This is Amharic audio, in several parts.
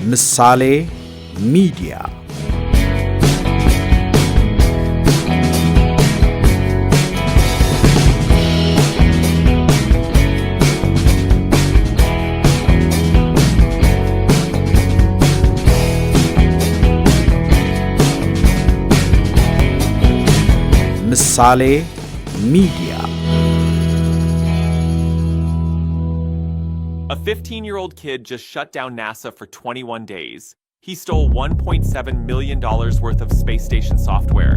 ምሳሌ ሚዲያ ምሳሌ ሚዲያ A 15-year-old kid just shut down NASA for 21 days. He stole $1.7 million worth of space station software.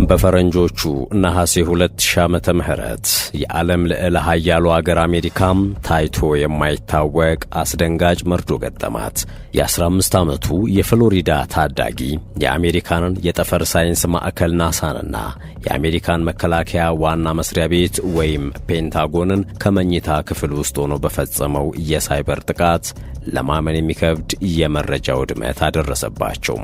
በፈረንጆቹ ነሐሴ 2000 ዓመተ ምህረት የዓለም ልዕለ ኃያሉ አገር አሜሪካም ታይቶ የማይታወቅ አስደንጋጭ መርዶ ገጠማት። የ15 ዓመቱ የፍሎሪዳ ታዳጊ የአሜሪካንን የጠፈር ሳይንስ ማዕከል ናሳንና የአሜሪካን መከላከያ ዋና መስሪያ ቤት ወይም ፔንታጎንን ከመኝታ ክፍል ውስጥ ሆኖ በፈጸመው የሳይበር ጥቃት ለማመን የሚከብድ የመረጃ ውድመት አደረሰባቸው።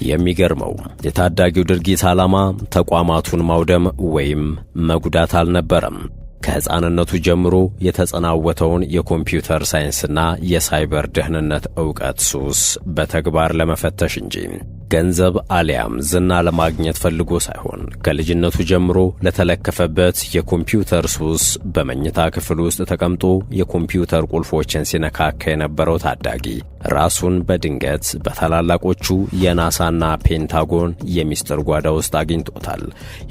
የሚገርመው የታዳጊው ድርጊት ዓላማ ተቋማቱን ማውደም ወይም መጉዳት አልነበረም። ከሕፃንነቱ ጀምሮ የተጸናወተውን የኮምፒውተር ሳይንስና የሳይበር ደህንነት ዕውቀት ሱስ በተግባር ለመፈተሽ እንጂ ገንዘብ አሊያም ዝና ለማግኘት ፈልጎ ሳይሆን ከልጅነቱ ጀምሮ ለተለከፈበት የኮምፒውተር ሱስ በመኝታ ክፍል ውስጥ ተቀምጦ የኮምፒውተር ቁልፎችን ሲነካካ የነበረው ታዳጊ ራሱን በድንገት በታላላቆቹ የናሳና ፔንታጎን የሚስጥር ጓዳ ውስጥ አግኝቶታል።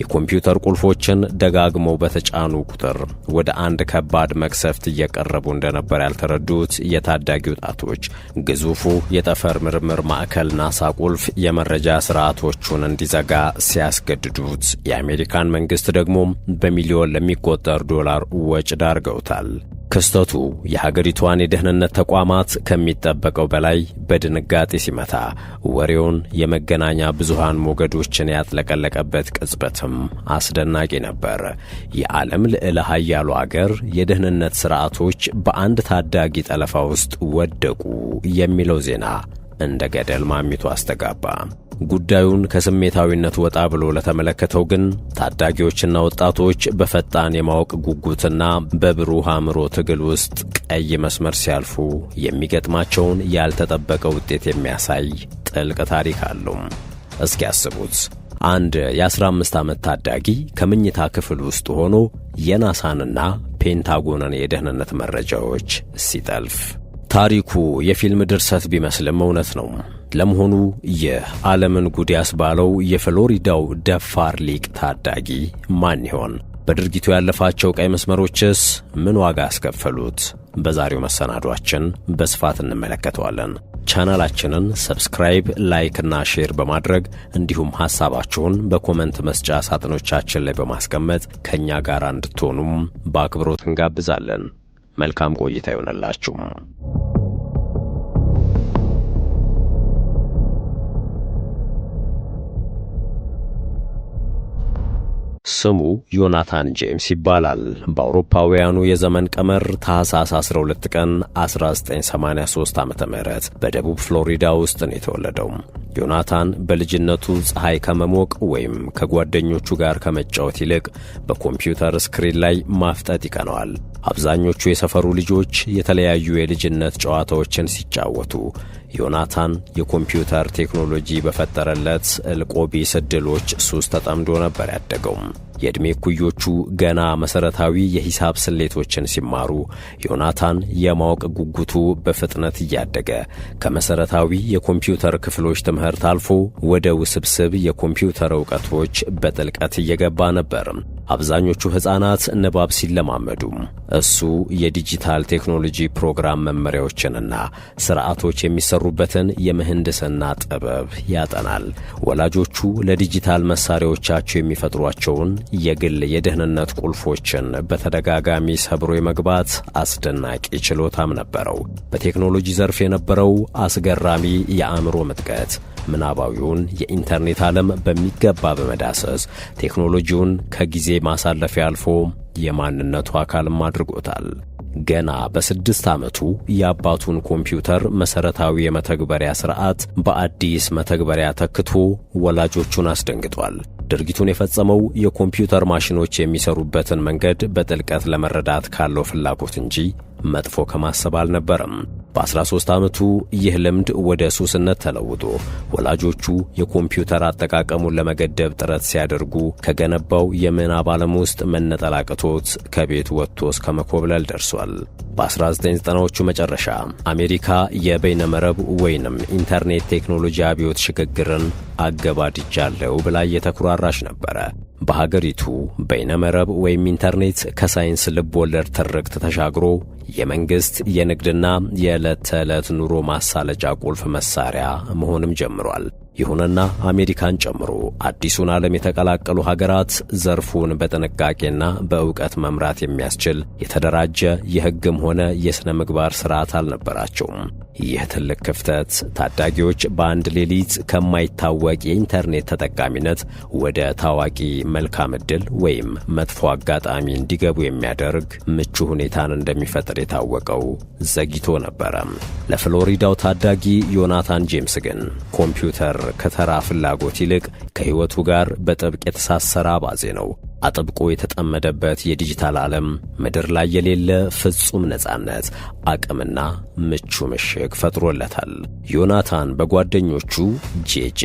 የኮምፒውተር ቁልፎችን ደጋግመው በተጫኑ ቁጥር ወደ አንድ ከባድ መቅሰፍት እየቀረቡ እንደነበር ያልተረዱት የታዳጊው ጣቶች ግዙፉ የጠፈር ምርምር ማዕከል ናሳ ቁልፍ የመረጃ ስርዓቶቹን እንዲዘጋ ሲያስገድዱት የአሜሪካን መንግስት ደግሞ በሚሊዮን ለሚቆጠር ዶላር ወጪ ዳርገውታል። ክስተቱ የሀገሪቷን የደህንነት ተቋማት ከሚጠበቀው በላይ በድንጋጤ ሲመታ ወሬውን የመገናኛ ብዙሃን ሞገዶችን ያጥለቀለቀበት ቅጽበትም አስደናቂ ነበር። የዓለም ልዕለ ኃያሉ አገር የደህንነት ስርዓቶች በአንድ ታዳጊ ጠለፋ ውስጥ ወደቁ የሚለው ዜና እንደ ገደል ማሚቱ አስተጋባ። ጉዳዩን ከስሜታዊነት ወጣ ብሎ ለተመለከተው ግን ታዳጊዎችና ወጣቶች በፈጣን የማወቅ ጉጉትና በብሩህ አእምሮ ትግል ውስጥ ቀይ መስመር ሲያልፉ የሚገጥማቸውን ያልተጠበቀ ውጤት የሚያሳይ ጥልቅ ታሪክ አለው። እስኪ ያስቡት። አንድ የ15 ዓመት ታዳጊ ከመኝታ ክፍል ውስጥ ሆኖ የናሳንና ፔንታጎንን የደህንነት መረጃዎች ሲጠልፍ። ታሪኩ የፊልም ድርሰት ቢመስልም እውነት ነው። ለመሆኑ የዓለምን ጉድ ያስባለው የፍሎሪዳው ደፋር ሊቅ ታዳጊ ማን ይሆን? በድርጊቱ ያለፋቸው ቀይ መስመሮችስ ምን ዋጋ አስከፈሉት? በዛሬው መሰናዷችን በስፋት እንመለከተዋለን። ቻናላችንን ሰብስክራይብ፣ ላይክ እና ሼር በማድረግ እንዲሁም ሐሳባችሁን በኮሜንት መስጫ ሳጥኖቻችን ላይ በማስቀመጥ ከኛ ጋር እንድትሆኑም በአክብሮት እንጋብዛለን። መልካም ቆይታ ይሆንላችሁ። ስሙ ዮናታን ጄምስ ይባላል። በአውሮፓውያኑ የዘመን ቀመር ታህሳስ 12 ቀን 1983 ዓመተ ምህረት በደቡብ ፍሎሪዳ ውስጥ ነው የተወለደው። ዮናታን በልጅነቱ ፀሐይ ከመሞቅ ወይም ከጓደኞቹ ጋር ከመጫወት ይልቅ በኮምፒውተር ስክሪን ላይ ማፍጠጥ ይቀነዋል። አብዛኞቹ የሰፈሩ ልጆች የተለያዩ የልጅነት ጨዋታዎችን ሲጫወቱ ዮናታን የኮምፒውተር ቴክኖሎጂ በፈጠረለት እልቆቢስ ዕድሎች ሱስ ተጠምዶ ነበር ያደገው። የዕድሜ ኩዮቹ ገና መሠረታዊ የሂሳብ ስሌቶችን ሲማሩ ዮናታን የማወቅ ጉጉቱ በፍጥነት እያደገ ከመሠረታዊ የኮምፒውተር ክፍሎች ትምህርት አልፎ ወደ ውስብስብ የኮምፒውተር ዕውቀቶች በጥልቀት እየገባ ነበር። አብዛኞቹ ሕፃናት ንባብ ሲለማመዱ እሱ የዲጂታል ቴክኖሎጂ ፕሮግራም መመሪያዎችንና ሥርዓቶች የሚሰሩበትን የምህንድስና ጥበብ ያጠናል። ወላጆቹ ለዲጂታል መሳሪያዎቻቸው የሚፈጥሯቸውን የግል የደህንነት ቁልፎችን በተደጋጋሚ ሰብሮ የመግባት አስደናቂ ችሎታም ነበረው። በቴክኖሎጂ ዘርፍ የነበረው አስገራሚ የአእምሮ ምጥቀት ምናባዊውን የኢንተርኔት ዓለም በሚገባ በመዳሰስ ቴክኖሎጂውን ከጊዜ ማሳለፊያ አልፎ የማንነቱ አካልም አድርጎታል። ገና በ6 ዓመቱ የአባቱን ኮምፒውተር መሠረታዊ የመተግበሪያ ሥርዓት በአዲስ መተግበሪያ ተክቶ ወላጆቹን አስደንግጧል። ድርጊቱን የፈጸመው የኮምፒውተር ማሽኖች የሚሰሩበትን መንገድ በጥልቀት ለመረዳት ካለው ፍላጎት እንጂ መጥፎ ከማሰብ አልነበረም። በ13 ዓመቱ ይህ ልምድ ወደ ሱስነት ተለውጦ ወላጆቹ የኮምፒውተር አጠቃቀሙን ለመገደብ ጥረት ሲያደርጉ ከገነባው የምናብ ዓለም ውስጥ መነጠል አቅቶት ከቤት ወጥቶ እስከ መኮብለል ደርሷል። በ1990ዎቹ መጨረሻ አሜሪካ የበይነመረብ ወይንም ኢንተርኔት ቴክኖሎጂ አብዮት ሽግግርን አገባድጃለሁ ብላ እየተኩራራች ነበረ። በሀገሪቱ በይነመረብ ወይም ኢንተርኔት ከሳይንስ ልብ ወለድ ትርክት ተሻግሮ የመንግስት የንግድና የዕለት ተዕለት ኑሮ ማሳለጫ ቁልፍ መሳሪያ መሆንም ጀምሯል። ይሁንና አሜሪካን ጨምሮ አዲሱን ዓለም የተቀላቀሉ ሀገራት ዘርፉን በጥንቃቄና በእውቀት መምራት የሚያስችል የተደራጀ የሕግም ሆነ የሥነ ምግባር ሥርዓት አልነበራቸውም። ይህ ትልቅ ክፍተት ታዳጊዎች በአንድ ሌሊት ከማይታወቅ የኢንተርኔት ተጠቃሚነት ወደ ታዋቂ መልካም ዕድል ወይም መጥፎ አጋጣሚ እንዲገቡ የሚያደርግ ምቹ ሁኔታን እንደሚፈጥር የታወቀው ዘግይቶ ነበረ። ለፍሎሪዳው ታዳጊ ዮናታን ጄምስ ግን ኮምፒውተር ከተራ ፍላጎት ይልቅ ከሕይወቱ ጋር በጥብቅ የተሳሰረ አባዜ ነው። አጥብቆ የተጠመደበት የዲጂታል ዓለም ምድር ላይ የሌለ ፍጹም ነጻነት፣ አቅምና ምቹ ምሽግ ፈጥሮለታል። ዮናታን በጓደኞቹ ጄጄ፣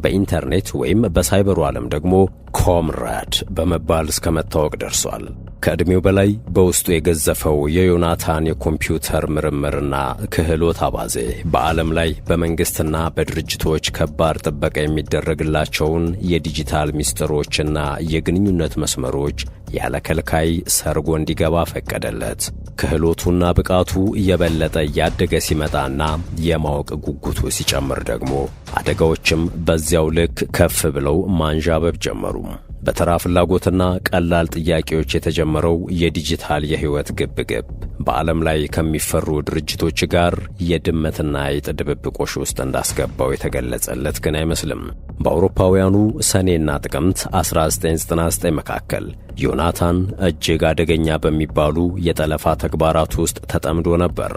በኢንተርኔት ወይም በሳይበሩ ዓለም ደግሞ ኮምራድ በመባል እስከ መታወቅ ደርሷል። ከዕድሜው በላይ በውስጡ የገዘፈው የዮናታን የኮምፒውተር ምርምርና ክህሎት አባዜ በዓለም ላይ በመንግሥትና በድርጅቶች ከባድ ጥበቃ የሚደረግላቸውን የዲጂታል ሚስጥሮችና የግንኙነት መስመሮች ያለ ከልካይ ሰርጎ እንዲገባ ፈቀደለት። ክህሎቱና ብቃቱ እየበለጠ እያደገ ሲመጣና የማወቅ ጉጉቱ ሲጨምር ደግሞ አደጋዎችም በዚያው ልክ ከፍ ብለው ማንዣበብ ጀመሩ። በተራ ፍላጎትና ቀላል ጥያቄዎች የተጀመረው የዲጂታል የሕይወት ግብግብ በዓለም ላይ ከሚፈሩ ድርጅቶች ጋር የድመትና የጥ ድብብቆሽ ውስጥ እንዳስገባው የተገለጸለት ግን አይመስልም። በአውሮፓውያኑ ሰኔና ጥቅምት 1999 መካከል ዮናታን እጅግ አደገኛ በሚባሉ የጠለፋ ተግባራት ውስጥ ተጠምዶ ነበር።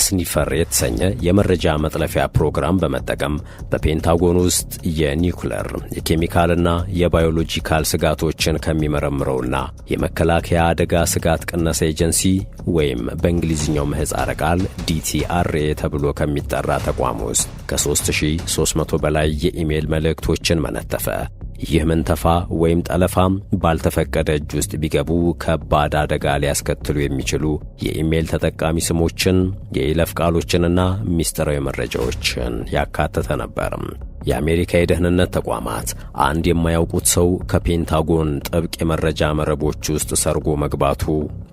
ስኒፈር የተሰኘ የመረጃ መጥለፊያ ፕሮግራም በመጠቀም በፔንታጎን ውስጥ የኒውክለር የኬሚካልና የባዮሎጂካል ስጋቶችን ከሚመረምረውና የመከላከያ አደጋ ስጋት ቅነሳ ኤጀንሲ ወይም በእንግሊዝኛው ምህጻረ ቃል DTRA ተብሎ ከሚጠራ ተቋም ውስጥ ከ3300 በላይ የኢሜል መልእክቶችን መነተፈ። ይህ ምንተፋ ወይም ጠለፋም ባልተፈቀደ እጅ ውስጥ ቢገቡ ከባድ አደጋ ሊያስከትሉ የሚችሉ የኢሜል ተጠቃሚ ስሞችን፣ የይለፍ ቃሎችንና ሚስጥራዊ መረጃዎችን ያካተተ ነበር። የአሜሪካ የደህንነት ተቋማት አንድ የማያውቁት ሰው ከፔንታጎን ጥብቅ የመረጃ መረቦች ውስጥ ሰርጎ መግባቱ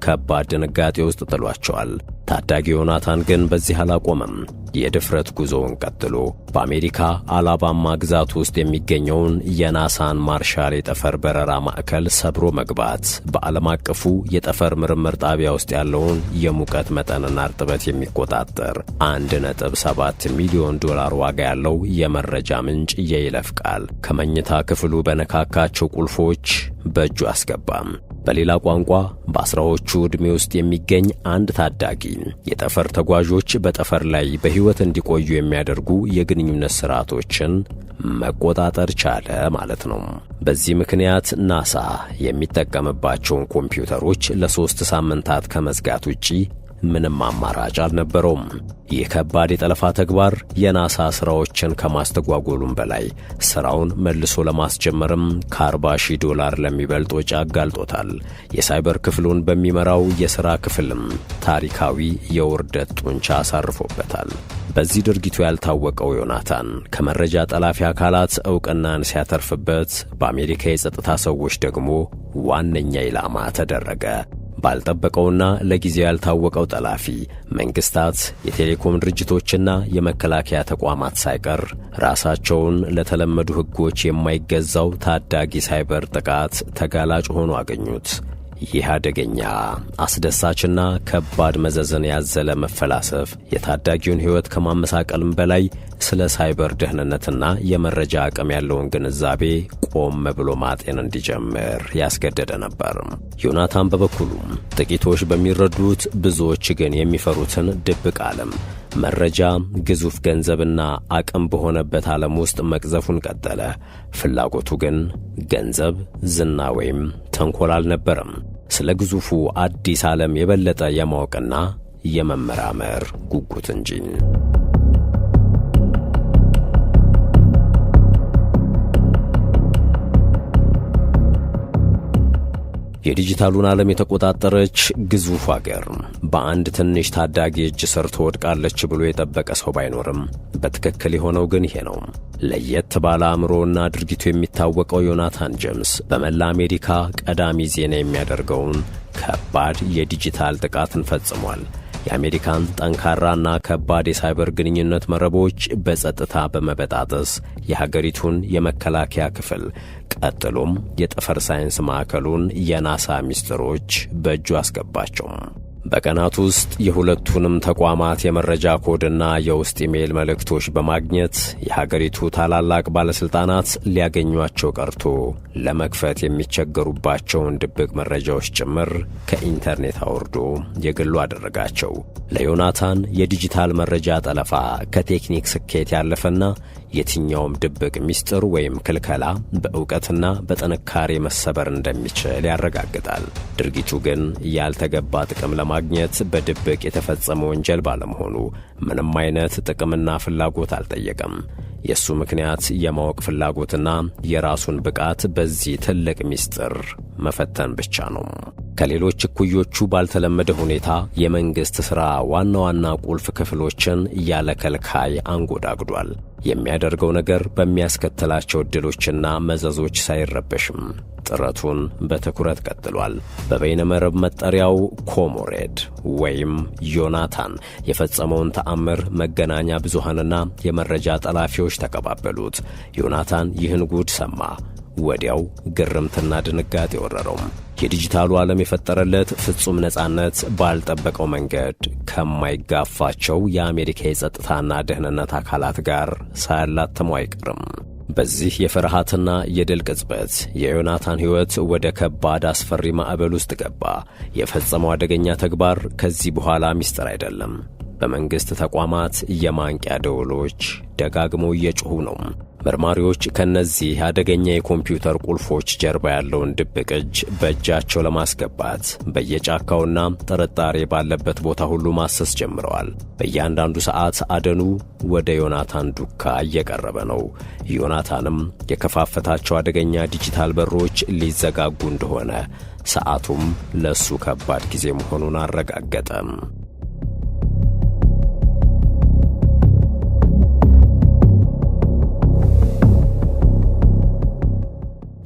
ከባድ ድንጋጤ ውስጥ ጥሏቸዋል። ታዳጊ ዮናታን ግን በዚህ አላቆመም። የድፍረት ጉዞውን ቀጥሎ በአሜሪካ አላባማ ግዛት ውስጥ የሚገኘውን የናሳን ማርሻል የጠፈር በረራ ማዕከል ሰብሮ መግባት በዓለም አቀፉ የጠፈር ምርምር ጣቢያ ውስጥ ያለውን የሙቀት መጠንና እርጥበት የሚቆጣጠር $1.7 ሚሊዮን ዋጋ ያለው የመረጃ ምንጭ የይለፍ ቃል ከመኝታ ክፍሉ በነካካቸው ቁልፎች በእጁ አስገባም። በሌላ ቋንቋ በአስራዎቹ ዕድሜ ውስጥ የሚገኝ አንድ ታዳጊ የጠፈር ተጓዦች በጠፈር ላይ በሕይወት እንዲቆዩ የሚያደርጉ የግንኙነት ሥርዓቶችን መቆጣጠር ቻለ ማለት ነው። በዚህ ምክንያት ናሳ የሚጠቀምባቸውን ኮምፒውተሮች ለ3 ሳምንታት ከመዝጋት ውጪ ምንም አማራጭ አልነበረውም። ይህ ከባድ የጠለፋ ተግባር የናሳ ሥራዎችን ከማስተጓጎሉም በላይ ሥራውን መልሶ ለማስጀመርም $40,000 ለሚበልጥ ወጪ አጋልጦታል። የሳይበር ክፍሉን በሚመራው የሥራ ክፍልም ታሪካዊ የውርደት ጡንቻ አሳርፎበታል። በዚህ ድርጊቱ ያልታወቀው ዮናታን ከመረጃ ጠላፊ አካላት ዕውቅናን ሲያተርፍበት፣ በአሜሪካ የጸጥታ ሰዎች ደግሞ ዋነኛ ኢላማ ተደረገ። ባልጠበቀውና ለጊዜው ያልታወቀው ጠላፊ መንግስታት፣ የቴሌኮም ድርጅቶችና የመከላከያ ተቋማት ሳይቀር ራሳቸውን ለተለመዱ ሕጎች የማይገዛው ታዳጊ ሳይበር ጥቃት ተጋላጭ ሆኖ አገኙት። ይህ አደገኛ፣ አስደሳችና ከባድ መዘዝን ያዘለ መፈላሰፍ የታዳጊውን ሕይወት ከማመሳቀልም በላይ ስለ ሳይበር ደህንነትና የመረጃ አቅም ያለውን ግንዛቤ ቆም ብሎ ማጤን እንዲጀምር ያስገደደ ነበር። ዮናታን በበኩሉ ጥቂቶች በሚረዱት ብዙዎች ግን የሚፈሩትን ድብቅ ዓለም መረጃ ግዙፍ ገንዘብና አቅም በሆነበት ዓለም ውስጥ መቅዘፉን ቀጠለ። ፍላጎቱ ግን ገንዘብ፣ ዝና ወይም ተንኮል አልነበረም። ስለ ግዙፉ አዲስ ዓለም የበለጠ የማወቅና የመመራመር ጉጉት እንጂ። የዲጂታሉን ዓለም የተቆጣጠረች ግዙፍ አገር በአንድ ትንሽ ታዳጊ እጅ ስር ትወድቃለች ብሎ የጠበቀ ሰው ባይኖርም በትክክል የሆነው ግን ይሄ ነው። ለየት ባለ አእምሮና ድርጊቱ የሚታወቀው ዮናታን ጄምስ በመላ አሜሪካ ቀዳሚ ዜና የሚያደርገውን ከባድ የዲጂታል ጥቃትን ፈጽሟል። የአሜሪካን ጠንካራና ከባድ የሳይበር ግንኙነት መረቦች በጸጥታ በመበጣጠስ የሀገሪቱን የመከላከያ ክፍል ቀጥሎም የጠፈር ሳይንስ ማዕከሉን የናሳ ሚስጥሮች በእጁ አስገባቸው። በቀናት ውስጥ የሁለቱንም ተቋማት የመረጃ ኮድና የውስጥ ኢሜይል መልእክቶች በማግኘት የሀገሪቱ ታላላቅ ባለስልጣናት ሊያገኟቸው ቀርቶ ለመክፈት የሚቸገሩባቸውን ድብቅ መረጃዎች ጭምር ከኢንተርኔት አውርዶ የግሉ አደረጋቸው። ለዮናታን የዲጂታል መረጃ ጠለፋ ከቴክኒክ ስኬት ያለፈና የትኛውም ድብቅ ሚስጥር ወይም ክልከላ በእውቀትና በጥንካሬ መሰበር እንደሚችል ያረጋግጣል። ድርጊቱ ግን ያልተገባ ጥቅም ለማግኘት በድብቅ የተፈጸመ ወንጀል ባለመሆኑ ምንም አይነት ጥቅምና ፍላጎት አልጠየቀም። የሱ ምክንያት የማወቅ ፍላጎትና የራሱን ብቃት በዚህ ትልቅ ሚስጥር መፈተን ብቻ ነው። ከሌሎች እኩዮቹ ባልተለመደ ሁኔታ የመንግስት ሥራ ዋና ዋና ቁልፍ ክፍሎችን ያለ ከልካይ አንጎዳግዷል። የሚያደርገው ነገር በሚያስከትላቸው ዕድሎችና መዘዞች ሳይረበሽም ጥረቱን በትኩረት ቀጥሏል። በበይነመረብ መጠሪያው ኮሞሬድ ወይም ዮናታን የፈጸመውን ተአምር መገናኛ ብዙሃንና የመረጃ ጠላፊዎች ተቀባበሉት። ዮናታን ይህን ጉድ ሰማ። ወዲያው ግርምትና ድንጋጤ ወረረው። የዲጂታሉ ዓለም የፈጠረለት ፍጹም ነጻነት ባልጠበቀው መንገድ ከማይጋፋቸው የአሜሪካ የጸጥታና ደህንነት አካላት ጋር ሳያላትመው አይቀርም። በዚህ የፍርሃትና የድል ቅጽበት የዮናታን ሕይወት ወደ ከባድ አስፈሪ ማዕበል ውስጥ ገባ። የፈጸመው አደገኛ ተግባር ከዚህ በኋላ ሚስጥር አይደለም። በመንግሥት ተቋማት የማንቂያ ደወሎች ደጋግመው እየጮኹ ነው። መርማሪዎች ከነዚህ አደገኛ የኮምፒውተር ቁልፎች ጀርባ ያለውን ድብቅ እጅ በእጃቸው ለማስገባት በየጫካውና ጥርጣሬ ባለበት ቦታ ሁሉ ማሰስ ጀምረዋል። በእያንዳንዱ ሰዓት አደኑ ወደ ዮናታን ዱካ እየቀረበ ነው። ዮናታንም የከፋፈታቸው አደገኛ ዲጂታል በሮች ሊዘጋጉ እንደሆነ፣ ሰዓቱም ለሱ ከባድ ጊዜ መሆኑን አረጋገጠ።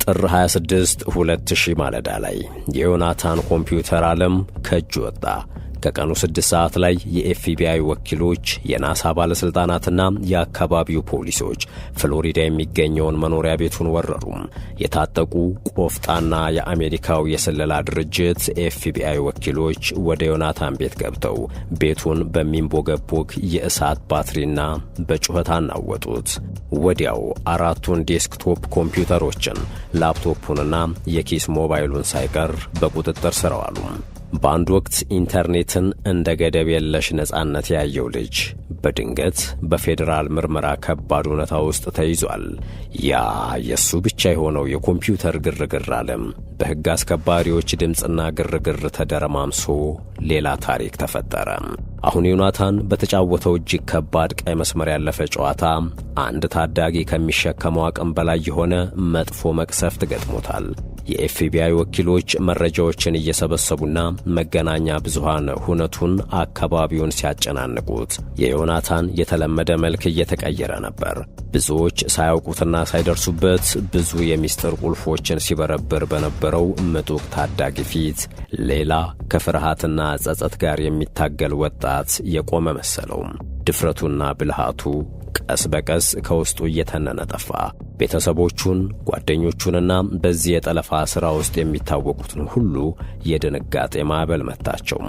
ጥር 26 2000 ማለዳ ላይ የዮናታን ኮምፒውተር ዓለም ከእጁ ወጣ። ከቀኑ 6 ሰዓት ላይ የኤፍቢአይ ወኪሎች፣ የናሳ ባለስልጣናትና የአካባቢው ፖሊሶች ፍሎሪዳ የሚገኘውን መኖሪያ ቤቱን ወረሩ። የታጠቁ ቆፍጣና የአሜሪካው የስለላ ድርጅት ኤፍቢአይ ወኪሎች ወደ ዮናታን ቤት ገብተው ቤቱን በሚንቦገቦግ የእሳት ባትሪና በጩኸት አናወጡት። ወዲያው 4ቱን ዴስክቶፕ ኮምፒውተሮችን፣ ላፕቶፑንና የኪስ ሞባይሉን ሳይቀር በቁጥጥር ስር አዋሉ። በአንድ ወቅት ኢንተርኔትን እንደ ገደብ የለሽ ነጻነት ያየው ልጅ በድንገት በፌዴራል ምርመራ ከባድ እውነታ ውስጥ ተይዟል። ያ የሱ ብቻ የሆነው የኮምፒውተር ግርግር ዓለም በሕግ አስከባሪዎች ድምፅና ግርግር ተደረማምሶ ሌላ ታሪክ ተፈጠረ። አሁን ዮናታን በተጫወተው እጅግ ከባድ ቀይ መስመር ያለፈ ጨዋታ አንድ ታዳጊ ከሚሸከመው አቅም በላይ የሆነ መጥፎ መቅሰፍት ገጥሞታል። የኤፍቢአይ ወኪሎች መረጃዎችን እየሰበሰቡና መገናኛ ብዙሃን ሁነቱን አካባቢውን ሲያጨናንቁት የዮናታን የተለመደ መልክ እየተቀየረ ነበር። ብዙዎች ሳያውቁትና ሳይደርሱበት ብዙ የሚስጥር ቁልፎችን ሲበረብር በነበረው ምጡቅ ታዳጊ ፊት ሌላ ከፍርሃትና ጸጸት ጋር የሚታገል ወጣት የቆመ መሰለው። ድፍረቱና ብልሃቱ ቀስ በቀስ ከውስጡ እየተነነ ጠፋ። ቤተሰቦቹን፣ ጓደኞቹንና በዚህ የጠለፋ ሥራ ውስጥ የሚታወቁትን ሁሉ የድንጋጤ ማዕበል መታቸው።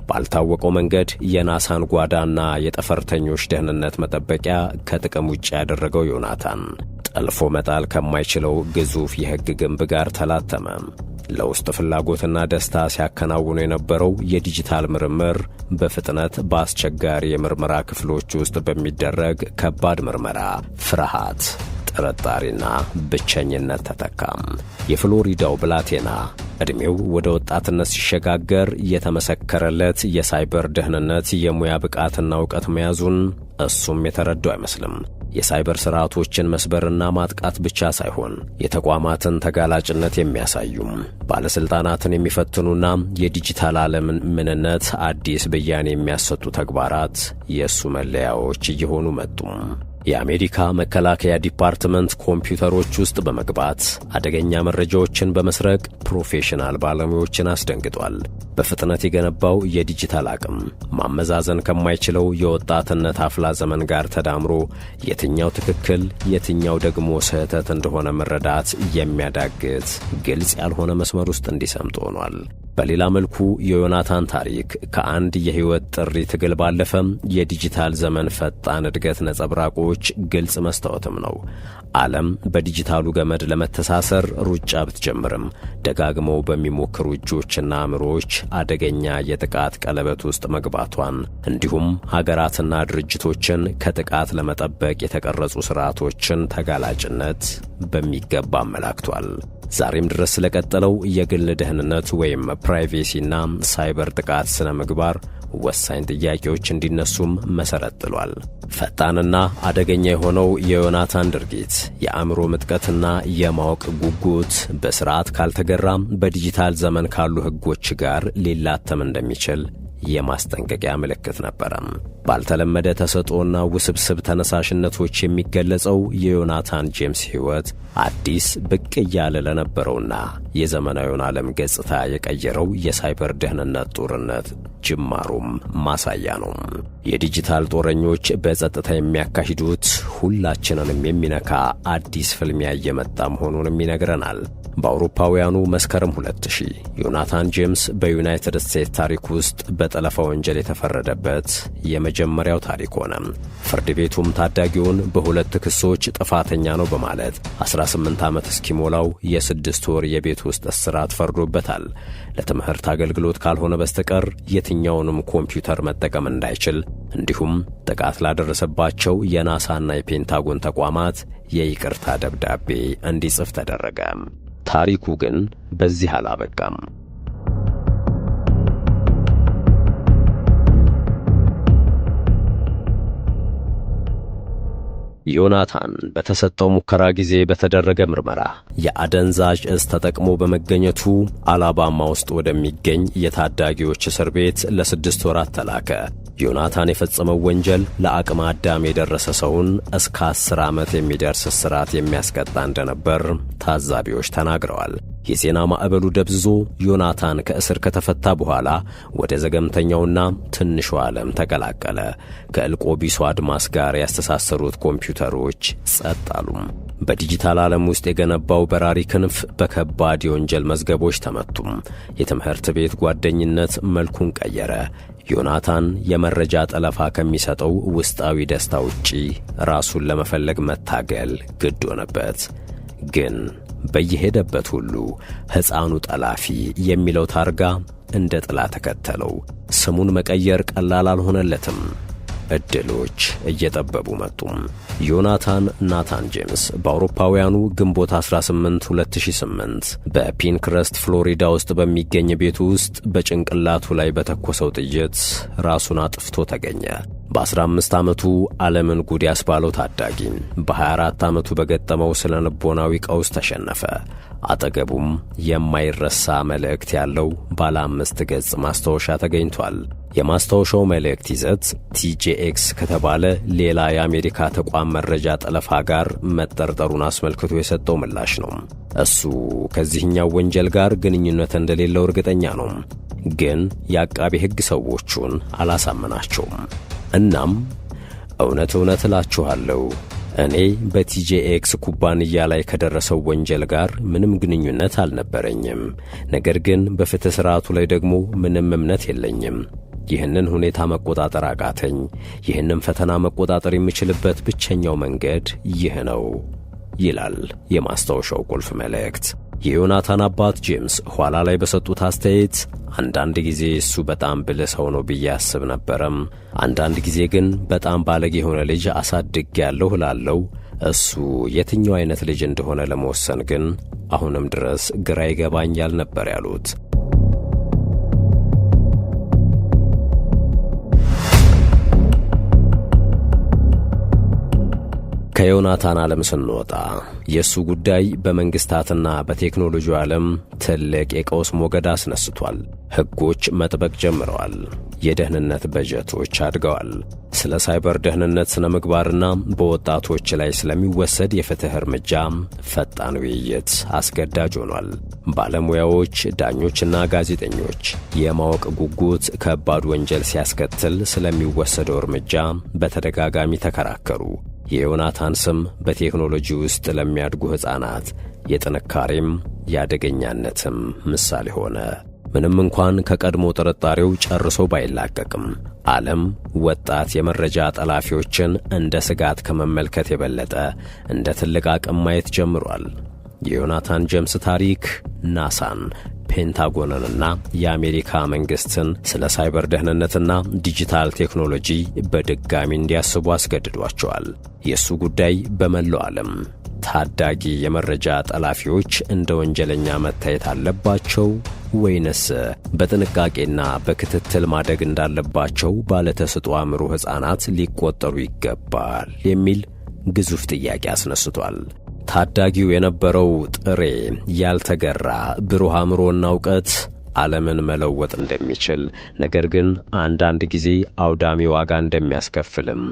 ባልታወቀው መንገድ የናሳን ጓዳና የጠፈርተኞች ደህንነት መጠበቂያ ከጥቅም ውጭ ያደረገው ዮናታን ጠልፎ መጣል ከማይችለው ግዙፍ የሕግ ግንብ ጋር ተላተመ። ለውስጥ ፍላጎትና ደስታ ሲያከናውኑ የነበረው የዲጂታል ምርምር በፍጥነት በአስቸጋሪ የምርመራ ክፍሎች ውስጥ በሚደረግ ከባድ ምርመራ ፍርሃት፣ ጥርጣሬና ብቸኝነት ተተካም። የፍሎሪዳው ብላቴና ዕድሜው ወደ ወጣትነት ሲሸጋገር የተመሰከረለት የሳይበር ደህንነት የሙያ ብቃትና ዕውቀት መያዙን እሱም የተረዳው አይመስልም። የሳይበር ሥርዓቶችን መስበርና ማጥቃት ብቻ ሳይሆን የተቋማትን ተጋላጭነት የሚያሳዩም ባለሥልጣናትን የሚፈትኑና የዲጂታል ዓለምን ምንነት አዲስ ብያኔ የሚያሰጡ ተግባራት የእሱ መለያዎች እየሆኑ መጡም። የአሜሪካ መከላከያ ዲፓርትመንት ኮምፒውተሮች ውስጥ በመግባት አደገኛ መረጃዎችን በመስረቅ ፕሮፌሽናል ባለሙያዎችን አስደንግጧል። በፍጥነት የገነባው የዲጂታል አቅም ማመዛዘን ከማይችለው የወጣትነት አፍላ ዘመን ጋር ተዳምሮ የትኛው ትክክል የትኛው ደግሞ ስህተት እንደሆነ መረዳት የሚያዳግት ግልጽ ያልሆነ መስመር ውስጥ እንዲሰምጥ ሆኗል። በሌላ መልኩ የዮናታን ታሪክ ከአንድ የሕይወት ጥሪ ትግል ባለፈም የዲጂታል ዘመን ፈጣን እድገት ነጸብራቆች ግልጽ መስታወትም ነው። ዓለም በዲጂታሉ ገመድ ለመተሳሰር ሩጫ ብትጀምርም ደጋግመው በሚሞክሩ እጆችና አእምሮዎች አደገኛ የጥቃት ቀለበት ውስጥ መግባቷን እንዲሁም ሀገራትና ድርጅቶችን ከጥቃት ለመጠበቅ የተቀረጹ ሥርዓቶችን ተጋላጭነት በሚገባ አመላክቷል። ዛሬም ድረስ ስለቀጠለው የግል ደህንነት ወይም ፕራይቬሲና ሳይበር ጥቃት ስነ ምግባር ወሳኝ ጥያቄዎች እንዲነሱም መሠረት ጥሏል። ፈጣንና አደገኛ የሆነው የዮናታን ድርጊት የአእምሮ ምጥቀትና የማወቅ ጉጉት በሥርዓት ካልተገራም በዲጂታል ዘመን ካሉ ሕጎች ጋር ሊላተም እንደሚችል የማስጠንቀቂያ ምልክት ነበረ። ባልተለመደ ተሰጥኦና ውስብስብ ተነሳሽነቶች የሚገለጸው የዮናታን ጄምስ ሕይወት አዲስ ብቅ እያለ ለነበረውና የዘመናዊውን ዓለም ገጽታ የቀየረው የሳይበር ደህንነት ጦርነት ጅማሮም ማሳያ ነው። የዲጂታል ጦረኞች በጸጥታ የሚያካሂዱት ሁላችንንም የሚነካ አዲስ ፍልሚያ እየመጣ መሆኑንም ይነግረናል። በአውሮፓውያኑ መስከረም 2000 ዮናታን ጄምስ በዩናይትድ ስቴትስ ታሪክ ውስጥ በጠለፋ ወንጀል የተፈረደበት የመጀመሪያው ታሪክ ሆነ። ፍርድ ቤቱም ታዳጊውን በሁለት ክሶች ጥፋተኛ ነው በማለት 18 ዓመት እስኪሞላው የ6 ወር የቤት ውስጥ እስራት ፈርዶበታል። ለትምህርት አገልግሎት ካልሆነ በስተቀር የትኛውንም ኮምፒውተር መጠቀም እንዳይችል እንዲሁም ጥቃት ላደረሰባቸው የናሳና የፔንታጎን ተቋማት የይቅርታ ደብዳቤ እንዲጽፍ ተደረገ። ታሪኩ ግን በዚህ አላበቃም። ዮናታን በተሰጠው ሙከራ ጊዜ በተደረገ ምርመራ የአደንዛዥ ዕፅ ተጠቅሞ በመገኘቱ አላባማ ውስጥ ወደሚገኝ የታዳጊዎች እስር ቤት ለ6 ወራት ተላከ። ዮናታን የፈጸመው ወንጀል ለአቅመ አዳም የደረሰ ሰውን እስከ 10 ዓመት የሚደርስ እስራት የሚያስቀጣ እንደነበር ታዛቢዎች ተናግረዋል። የዜና ማዕበሉ ደብዝዞ ዮናታን ከእስር ከተፈታ በኋላ ወደ ዘገምተኛውና ትንሹ ዓለም ተቀላቀለ። ከእልቆ ቢሱ አድማስ ጋር ያስተሳሰሩት ኮምፒውተሮች ጸጥ አሉ። በዲጂታል ዓለም ውስጥ የገነባው በራሪ ክንፍ በከባድ የወንጀል መዝገቦች ተመቱም። የትምህርት ቤት ጓደኝነት መልኩን ቀየረ። ዮናታን የመረጃ ጠለፋ ከሚሰጠው ውስጣዊ ደስታ ውጪ ራሱን ለመፈለግ መታገል ግድ ሆነበት። ግን በየሄደበት ሁሉ ሕፃኑ ጠላፊ የሚለው ታርጋ እንደ ጥላ ተከተለው። ስሙን መቀየር ቀላል አልሆነለትም። ዕድሎች እየጠበቡ መጡ። ዮናታን ናታን ጄምስ በአውሮፓውያኑ ግንቦት 18 2008 በፒንክረስት ፍሎሪዳ ውስጥ በሚገኝ ቤቱ ውስጥ በጭንቅላቱ ላይ በተኮሰው ጥይት ራሱን አጥፍቶ ተገኘ። በ15 ዓመቱ ዓለምን ጉድ ያስባለው ታዳጊ በ24 ዓመቱ በገጠመው ስነ ልቦናዊ ቀውስ ተሸነፈ። አጠገቡም የማይረሳ መልእክት ያለው ባለ 5 ገጽ ማስታወሻ ተገኝቷል። የማስታወሻው መልእክት ይዘት TJX ከተባለ ሌላ የአሜሪካ ተቋም መረጃ ጠለፋ ጋር መጠርጠሩን አስመልክቶ የሰጠው ምላሽ ነው። እሱ ከዚህኛው ወንጀል ጋር ግንኙነት እንደሌለው እርግጠኛ ነው፣ ግን የአቃቤ ሕግ ሰዎቹን አላሳመናቸውም። እናም እውነት እላችኋለሁ እኔ በTJX ኩባንያ ላይ ከደረሰው ወንጀል ጋር ምንም ግንኙነት አልነበረኝም። ነገር ግን በፍትህ ሥርዓቱ ላይ ደግሞ ምንም እምነት የለኝም። ይህንን ሁኔታ መቆጣጠር አቃተኝ። ይህንን ፈተና መቆጣጠር የምችልበት ብቸኛው መንገድ ይህ ነው ይላል የማስታወሻው ቁልፍ መልእክት። የዮናታን አባት ጄምስ ኋላ ላይ በሰጡት አስተያየት አንዳንድ ጊዜ እሱ በጣም ብልህ ሰው ነው ብዬ አስብ ነበረም፣ አንዳንድ ጊዜ ግን በጣም ባለጌ የሆነ ልጅ አሳድጌያለሁ እላለሁ። እሱ የትኛው አይነት ልጅ እንደሆነ ለመወሰን ግን አሁንም ድረስ ግራ ይገባኛል ነበር ያሉት። ከዮናታን ዓለም ስንወጣ የሱ ጉዳይ በመንግስታትና በቴክኖሎጂው ዓለም ትልቅ የቀውስ ሞገድ አስነስቷል። ሕጎች መጥበቅ ጀምረዋል። የደህንነት በጀቶች አድገዋል። ስለ ሳይበር ደህንነት ስነ ምግባርና በወጣቶች ላይ ስለሚወሰድ የፍትህ እርምጃ ፈጣን ውይይት አስገዳጅ ሆኗል። ባለሙያዎች፣ ዳኞችና ጋዜጠኞች የማወቅ ጉጉት ከባድ ወንጀል ሲያስከትል ስለሚወሰደው እርምጃ በተደጋጋሚ ተከራከሩ። የዮናታን ስም በቴክኖሎጂ ውስጥ ለሚያድጉ ሕፃናት የጥንካሬም የአደገኛነትም ምሳሌ ሆነ። ምንም እንኳን ከቀድሞ ጥርጣሬው ጨርሶ ባይላቀቅም ዓለም ወጣት የመረጃ ጠላፊዎችን እንደ ስጋት ከመመልከት የበለጠ እንደ ትልቅ አቅም ማየት ጀምሯል። የዮናታን ጄምስ ታሪክ ናሳን፣ ፔንታጎንንና የአሜሪካ መንግሥትን ስለ ሳይበር ደህንነትና ዲጂታል ቴክኖሎጂ በድጋሚ እንዲያስቡ አስገድዷቸዋል። የእሱ ጉዳይ በመላው ዓለም ታዳጊ የመረጃ ጠላፊዎች እንደ ወንጀለኛ መታየት አለባቸው ወይንስ በጥንቃቄና በክትትል ማደግ እንዳለባቸው ባለተሰጥኦ አእምሮ ሕፃናት ሊቆጠሩ ይገባል የሚል ግዙፍ ጥያቄ አስነስቷል። ታዳጊው የነበረው ጥሬ ያልተገራ ብሩህ አእምሮና ዕውቀት ዓለምን መለወጥ እንደሚችል፣ ነገር ግን አንዳንድ ጊዜ አውዳሚ ዋጋ እንደሚያስከፍልም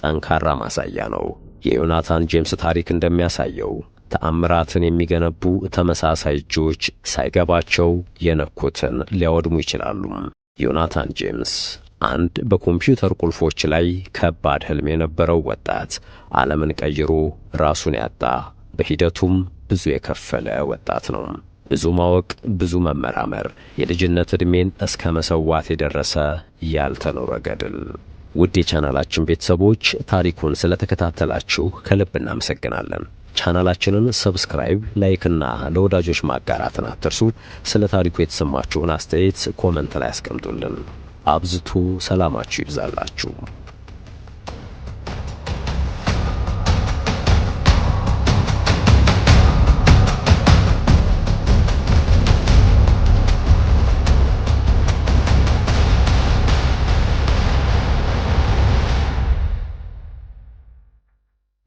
ጠንካራ ማሳያ ነው። የዮናታን ጄምስ ታሪክ እንደሚያሳየው ተአምራትን የሚገነቡ ተመሳሳይ እጆች ሳይገባቸው የነኩትን ሊያወድሙ ይችላሉ። ዮናታን ጄምስ አንድ በኮምፒውተር ቁልፎች ላይ ከባድ ሕልም የነበረው ወጣት፣ ዓለምን ቀይሮ ራሱን ያጣ፣ በሂደቱም ብዙ የከፈለ ወጣት ነው። ብዙ ማወቅ፣ ብዙ መመራመር፣ የልጅነት ዕድሜን እስከ መሰዋት የደረሰ ያልተኖረ ገድል። ውድ የቻናላችን ቤተሰቦች ታሪኩን ስለተከታተላችሁ ከልብ እናመሰግናለን። ቻናላችንን ሰብስክራይብ፣ ላይክ እና ለወዳጆች ማጋራትን አትርሱ። ስለ ታሪኩ የተሰማችሁን አስተያየት ኮመንት ላይ አስቀምጡልን። አብዝቶ ሰላማችሁ ይብዛላችሁ።